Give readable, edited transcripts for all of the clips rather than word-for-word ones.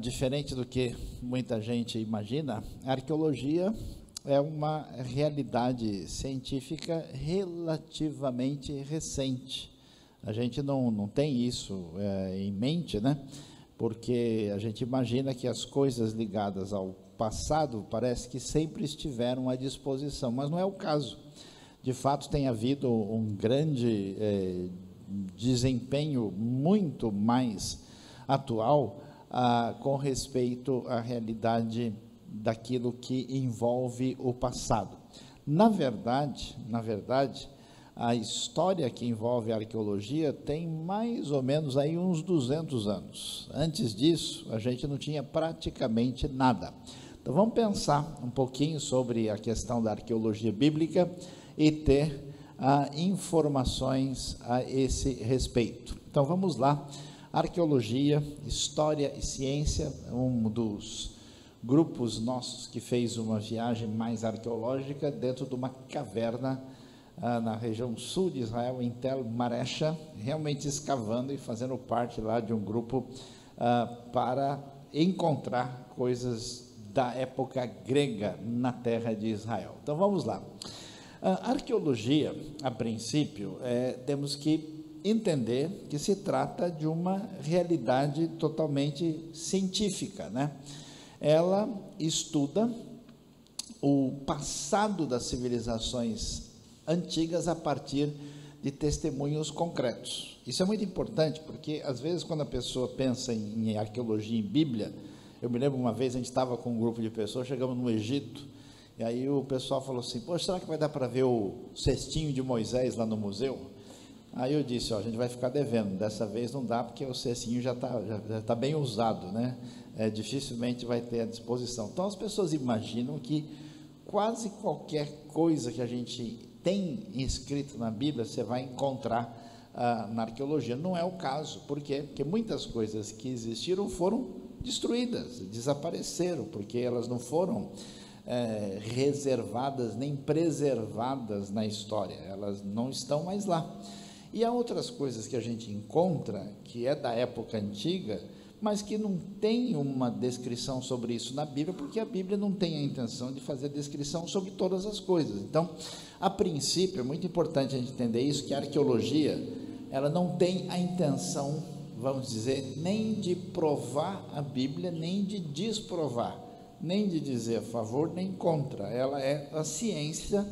diferente do que muita gente imagina, a arqueologia é uma realidade científica relativamente recente. A gente não tem isso em mente, né? Porque a gente imagina que as coisas ligadas ao passado parece que sempre estiveram à disposição, mas não é o caso. De fato, tem havido um grande desempenho muito mais atual com respeito à realidade daquilo que envolve o passado. Na verdade, a história que envolve a arqueologia tem mais ou menos aí uns 200 anos. Antes disso, a gente não tinha praticamente nada. Então, vamos pensar um pouquinho sobre a questão da arqueologia bíblica e ter informações a esse respeito. Então, vamos lá. Arqueologia, história e ciência, um dos grupos nossos que fez uma viagem mais arqueológica dentro de uma caverna na região sul de Israel, em Tel Maresha, realmente escavando e fazendo parte lá de um grupo para encontrar coisas da época grega na terra de Israel. Então vamos lá. A arqueologia, a princípio, temos que entender que se trata de uma realidade totalmente científica, né? Ela estuda o passado das civilizações antigas a partir de testemunhos concretos. Isso é muito importante, porque às vezes quando a pessoa pensa em arqueologia, em Bíblia, eu me lembro uma vez, a gente estava com um grupo de pessoas, chegamos no Egito, e aí o pessoal falou assim, poxa, será que vai dar para ver o cestinho de Moisés lá no museu? Aí eu disse, a gente vai ficar devendo, dessa vez não dá, porque o cestinho já tá bem usado, né? Dificilmente vai ter à disposição. Então as pessoas imaginam que quase qualquer coisa que a gente tem escrito na Bíblia, você vai encontrar na arqueologia. Não é o caso. Por quê? Porque muitas coisas que existiram foram destruídas, desapareceram, porque elas não foram reservadas nem preservadas na história, elas não estão mais lá. E há outras coisas que a gente encontra, que é da época antiga, mas que não tem uma descrição sobre isso na Bíblia, porque a Bíblia não tem a intenção de fazer descrição sobre todas as coisas. Então, a princípio, é muito importante a gente entender isso, que a arqueologia, ela não tem a intenção, vamos dizer, nem de provar a Bíblia, nem de desprovar, nem de dizer a favor, nem contra. Ela é a ciência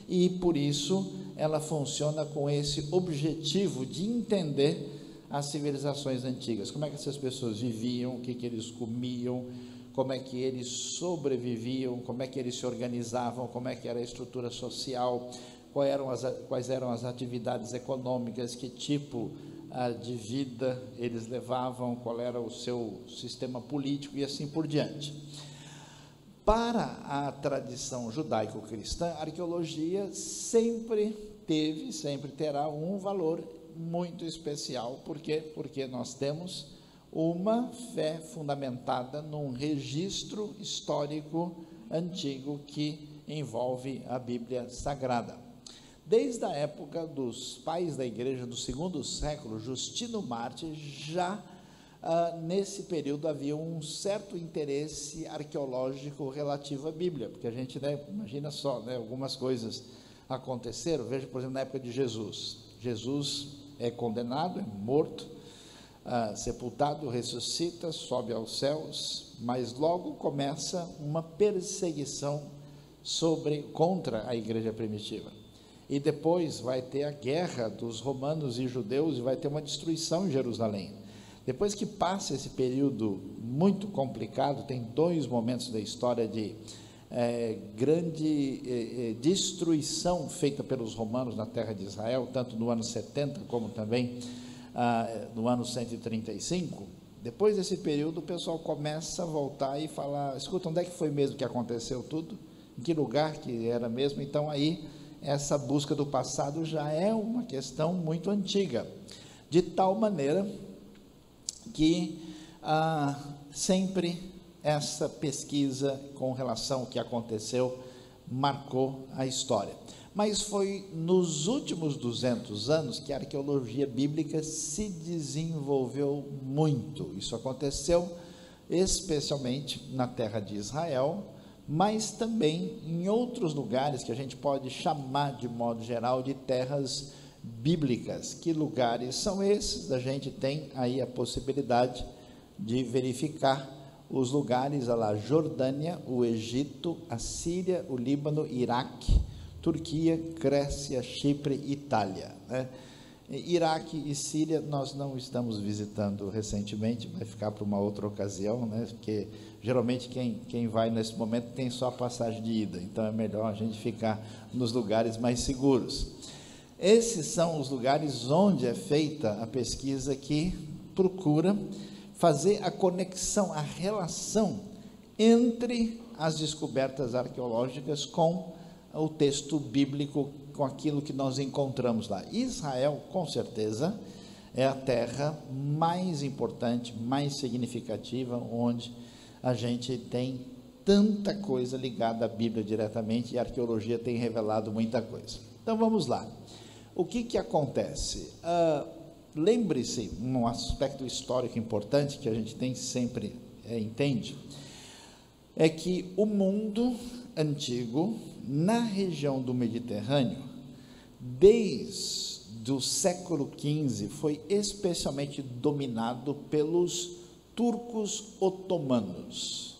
e, por isso, ela funciona com esse objetivo de entender as civilizações antigas, como é que essas pessoas viviam, o que eles comiam, como é que eles sobreviviam, como é que eles se organizavam, como é que era a estrutura social, quais eram as atividades econômicas, que tipo de vida eles levavam, qual era o seu sistema político e assim por diante. Para a tradição judaico-cristã, a arqueologia sempre teve, sempre terá um valor muito especial. Por quê? Porque nós temos uma fé fundamentada num registro histórico antigo que envolve a Bíblia Sagrada. Desde a época dos pais da igreja do segundo século, Justino Mártir, já nesse período havia um certo interesse arqueológico relativo à Bíblia, porque a gente, imagina só, algumas coisas aconteceram. Veja, por exemplo, na época de Jesus. Jesus é condenado, é morto, sepultado, ressuscita, sobe aos céus, mas logo começa uma perseguição contra a igreja primitiva. E depois vai ter a guerra dos romanos e judeus e vai ter uma destruição em Jerusalém. Depois que passa esse período muito complicado, tem dois momentos da história de grande destruição feita pelos romanos na terra de Israel, tanto no ano 70 como também no ano 135. Depois desse período, o pessoal começa a voltar e falar, escuta, onde é que foi mesmo que aconteceu tudo? Em que lugar que era mesmo? Então aí, essa busca do passado já é uma questão muito antiga, de tal maneira que sempre essa pesquisa com relação ao que aconteceu marcou a história. Mas foi nos últimos 200 anos que a arqueologia bíblica se desenvolveu muito. Isso aconteceu especialmente na terra de Israel, mas também em outros lugares que a gente pode chamar de modo geral de terras bíblicas. Que lugares são esses? A gente tem aí a possibilidade de verificar os lugares lá: Jordânia, o Egito, a Síria, o Líbano, Iraque, Turquia, Grécia, Chipre, Itália, né? Iraque e Síria nós não estamos visitando recentemente, vai ficar para uma outra ocasião, né? Porque geralmente quem vai nesse momento tem só a passagem de ida, então é melhor a gente ficar nos lugares mais seguros. Esses são os lugares onde é feita a pesquisa que procura fazer a conexão, a relação entre as descobertas arqueológicas com o texto bíblico, com aquilo que nós encontramos lá. Israel, com certeza, é a terra mais importante, mais significativa, onde a gente tem tanta coisa ligada à Bíblia diretamente, e a arqueologia tem revelado muita coisa. Então vamos lá. O que acontece? Lembre-se, um aspecto histórico importante que a gente tem sempre entende, é que o mundo antigo, na região do Mediterrâneo, desde o século XV, foi especialmente dominado pelos turcos otomanos.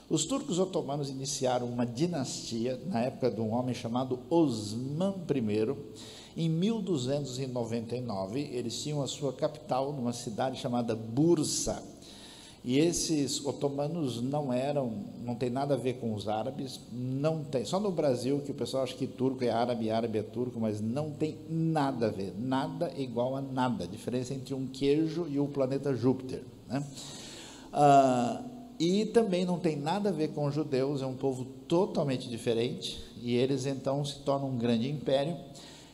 Os turcos otomanos iniciaram uma dinastia na época de um homem chamado Osman I. Em 1299, eles tinham a sua capital numa cidade chamada Bursa. E esses otomanos não tem nada a ver com os árabes, não tem, só no Brasil que o pessoal acha que turco é árabe, árabe é turco, mas não tem nada a ver, nada igual a nada, a diferença entre um queijo e o planeta Júpiter, né? E também não tem nada a ver com os judeus, é um povo totalmente diferente, e eles então se tornam um grande império.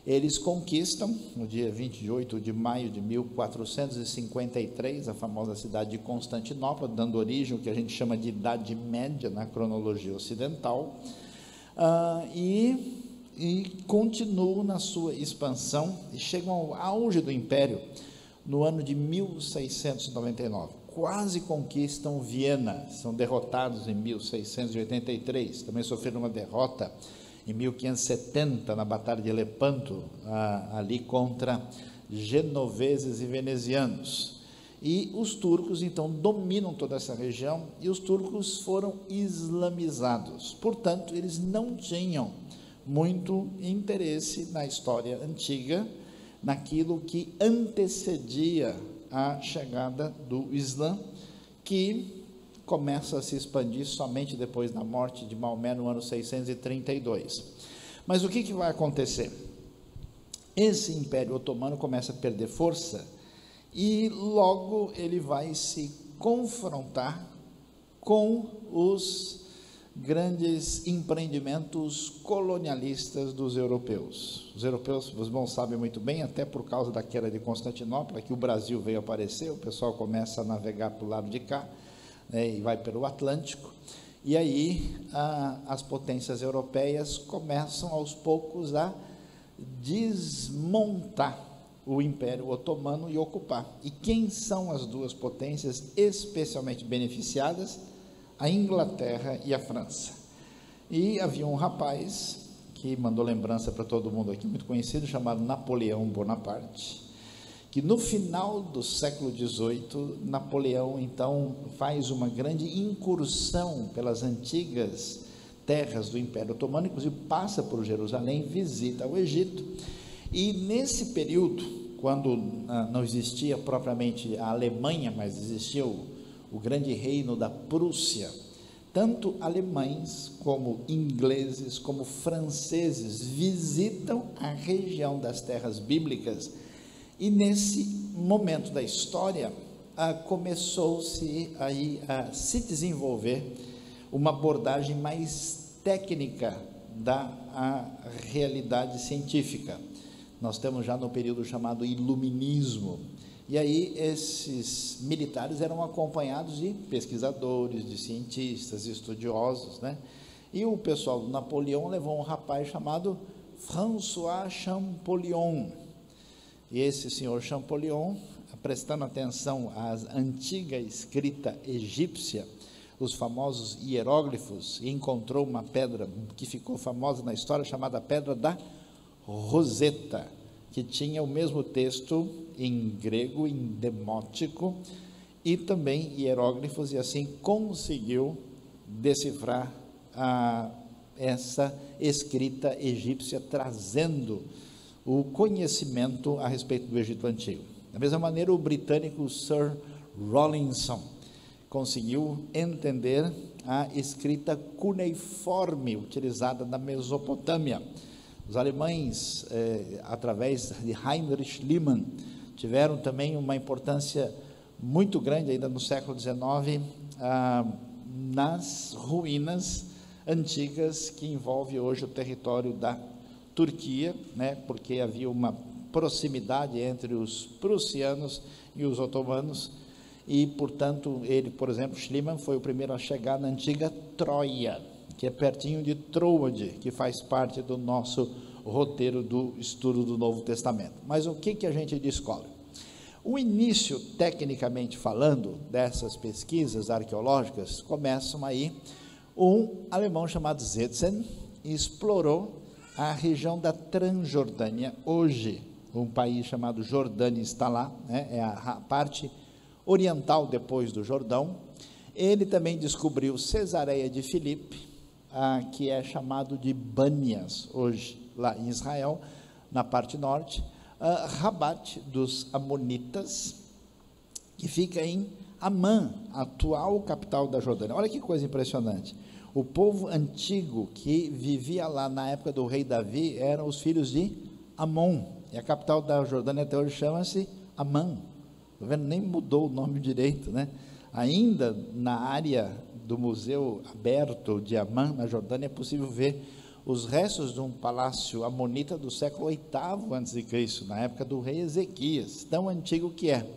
Eles conquistam, no dia 28 de maio de 1453, a famosa cidade de Constantinopla, dando origem ao que a gente chama de Idade Média na cronologia ocidental, e continuam na sua expansão e chegam ao auge do império no ano de 1699. Quase conquistam Viena, são derrotados em 1683, também sofreram uma derrota em 1570, na Batalha de Lepanto, ali contra genoveses e venezianos. E os turcos, então, dominam toda essa região, e os turcos foram islamizados. Portanto, eles não tinham muito interesse na história antiga, naquilo que antecedia a chegada do Islã, que começa a se expandir somente depois da morte de Maomé no ano 632. Mas o que vai acontecer? Esse Império Otomano começa a perder força e logo ele vai se confrontar com os grandes empreendimentos colonialistas dos europeus. Os europeus, os irmãos sabem muito bem, até por causa da queda de Constantinopla, que o Brasil veio aparecer, o pessoal começa a navegar para o lado de cá, e vai pelo Atlântico, e aí as potências europeias começam aos poucos a desmontar o Império Otomano e ocupar. E quem são as duas potências especialmente beneficiadas? A Inglaterra e a França. E havia um rapaz que mandou lembrança para todo mundo aqui, muito conhecido, chamado Napoleão Bonaparte, que no final do século XVIII, Napoleão, então, faz uma grande incursão pelas antigas terras do Império Otomano, inclusive passa por Jerusalém, visita o Egito, e nesse período, quando não existia propriamente a Alemanha, mas existia o grande reino da Prússia, tanto alemães, como ingleses, como franceses, visitam a região das terras bíblicas. E nesse momento da história, começou-se aí a se desenvolver uma abordagem mais técnica da realidade científica. Nós estamos já no período chamado Iluminismo, e aí esses militares eram acompanhados de pesquisadores, de cientistas, estudiosos, né? E o pessoal do Napoleão levou um rapaz chamado François Champollion. E esse senhor Champollion prestando atenção à antiga escrita egípcia, os famosos hieróglifos, e encontrou uma pedra que ficou famosa na história, chamada Pedra da Roseta, que tinha o mesmo texto em grego, em demótico, e também hieróglifos, e assim conseguiu decifrar essa escrita egípcia, trazendo o conhecimento a respeito do Egito Antigo. Da mesma maneira, o britânico Sir Rawlinson conseguiu entender a escrita cuneiforme utilizada na Mesopotâmia. Os alemães, através de Heinrich Schliemann, tiveram também uma importância muito grande, ainda no século XIX, nas ruínas antigas que envolve hoje o território da Turquia, né, porque havia uma proximidade entre os prussianos e os otomanos, e, portanto, ele, por exemplo, Schliemann foi o primeiro a chegar na antiga Troia, que é pertinho de Troade, que faz parte do nosso roteiro do estudo do Novo Testamento. Mas o que a gente descobre? O início, tecnicamente falando, dessas pesquisas arqueológicas, começam aí, um alemão chamado Seetzen explorou a região da Transjordânia, hoje um país chamado Jordânia está lá, né? É a parte oriental depois do Jordão. Ele também descobriu Cesareia de Filipe, que é chamado de Bânias, hoje lá em Israel, na parte norte, Rabat dos Amonitas, que fica em Amã, atual capital da Jordânia. Olha que coisa impressionante. O povo antigo que vivia lá na época do rei Davi eram os filhos de Amon, e a capital da Jordânia até hoje chama-se Amã. Está vendo? Nem mudou o nome direito, né? Ainda na área do Museu Aberto de Amã, na Jordânia, é possível ver os restos de um palácio amonita do século VIII a.C., na época do rei Ezequias, tão antigo que é.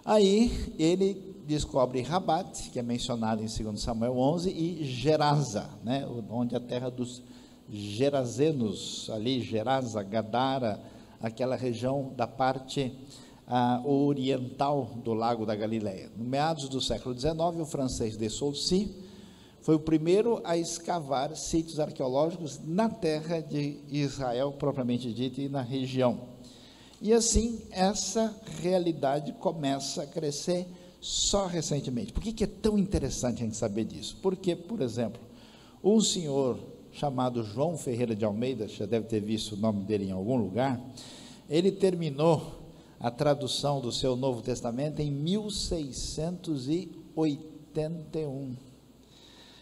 Aí ele descobre Rabat, que é mencionado em 2 Samuel 11, e Gerasa, né, onde a terra dos Gerazenos, ali Gerasa, Gadara, aquela região da parte oriental do Lago da Galileia. No meados do século XIX, o francês de Saussure foi o primeiro a escavar sítios arqueológicos na terra de Israel, propriamente dita, e na região. E assim, essa realidade começa a crescer só recentemente. Por que é tão interessante a gente saber disso? Porque, por exemplo, um senhor chamado João Ferreira de Almeida, já deve ter visto o nome dele em algum lugar, ele terminou a tradução do seu Novo Testamento em 1681.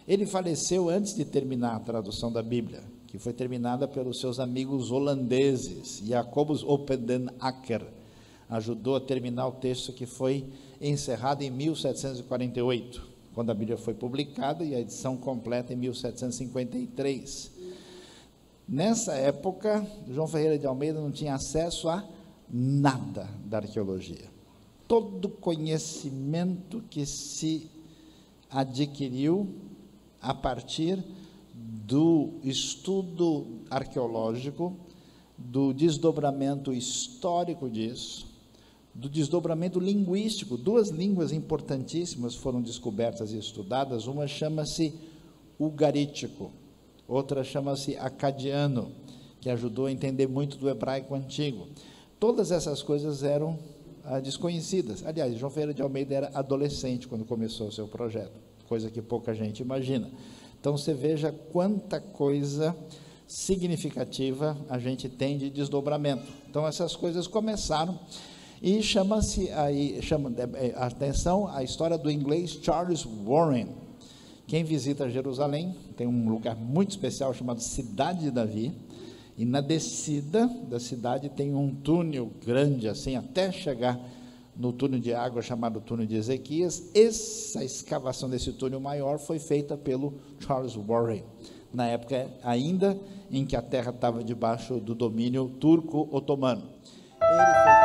Ele faleceu antes de terminar a tradução da Bíblia, que foi terminada pelos seus amigos holandeses. Jacobus Oppedenacker ajudou a terminar o texto, que foi encerrado em 1748, quando a Bíblia foi publicada, e a edição completa em 1753. Nessa época, João Ferreira de Almeida não tinha acesso a nada da arqueologia. Todo conhecimento que se adquiriu a partir do estudo arqueológico, do desdobramento histórico disso, do desdobramento linguístico. Duas línguas importantíssimas foram descobertas e estudadas, uma chama-se ugarítico, outra chama-se acadiano, que ajudou a entender muito do hebraico antigo. Todas essas coisas eram desconhecidas. Aliás, João Ferreira de Almeida era adolescente quando começou o seu projeto, coisa que pouca gente imagina. Então, você veja quanta coisa significativa a gente tem de desdobramento. Então, essas coisas começaram, e chama a atenção a história do inglês Charles Warren. Quem visita Jerusalém, tem um lugar muito especial chamado Cidade de Davi, e na descida da cidade tem um túnel grande, assim, até chegar no túnel de água chamado túnel de Ezequias. Essa escavação desse túnel maior foi feita pelo Charles Warren, na época ainda em que a terra estava debaixo do domínio turco-otomano. Ele fez